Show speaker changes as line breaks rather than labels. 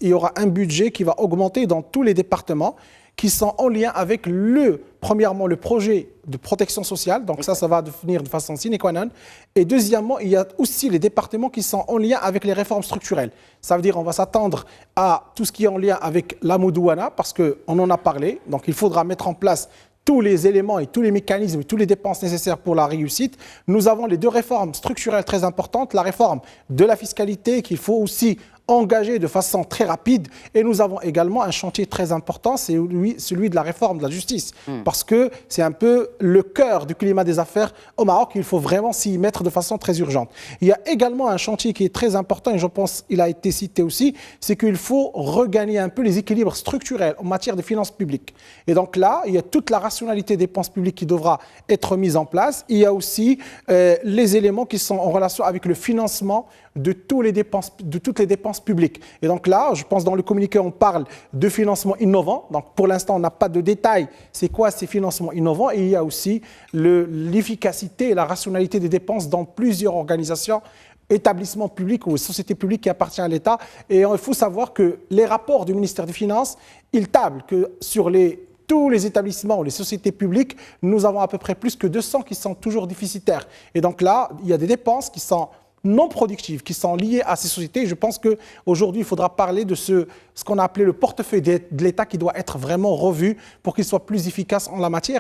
il y aura un budget qui va augmenter dans tous les départements qui sont en lien avec premièrement, le projet de protection sociale. Donc ça va devenir de façon sine qua non. Et deuxièmement, il y a aussi les départements qui sont en lien avec les réformes structurelles. Ça veut dire qu'on va s'attendre à tout ce qui est en lien avec la Modouana, parce qu'on en a parlé. Donc il faudra mettre en place tous les éléments et tous les mécanismes, toutes les dépenses nécessaires pour la réussite. Nous avons les deux réformes structurelles très importantes. La réforme de la fiscalité qu'il faut aussi engagé de façon très rapide. Et nous avons également un chantier très important, c'est celui de la réforme de la justice. Parce que c'est un peu le cœur du climat des affaires au Maroc. Il faut vraiment s'y mettre de façon très urgente. Il y a également un chantier qui est très important, et je pense qu'il a été cité aussi, c'est qu'il faut regagner un peu les équilibres structurels en matière de finances publiques. Et donc là, il y a toute la rationalité des dépenses publiques qui devra être mise en place. Il y a aussi les éléments qui sont en relation avec le financement de toutes les dépenses publiques. Et donc là, je pense dans le communiqué, on parle de financement innovant. Donc pour l'instant, on n'a pas de détails. C'est quoi ces financements innovants? Et il y a aussi l'efficacité et la rationalité des dépenses dans plusieurs organisations, établissements publics ou sociétés publiques qui appartiennent à l'État. Et il faut savoir que les rapports du ministère des Finances, ils tablent que sur tous les établissements ou les sociétés publiques, nous avons à peu près plus que 200 qui sont toujours déficitaires. Et donc là, il y a des dépenses qui sont non productives, qui sont liées à ces sociétés. Je pense qu'aujourd'hui, il faudra parler de ce qu'on a appelé le portefeuille de l'État qui doit être vraiment revu pour qu'il soit plus efficace en la matière.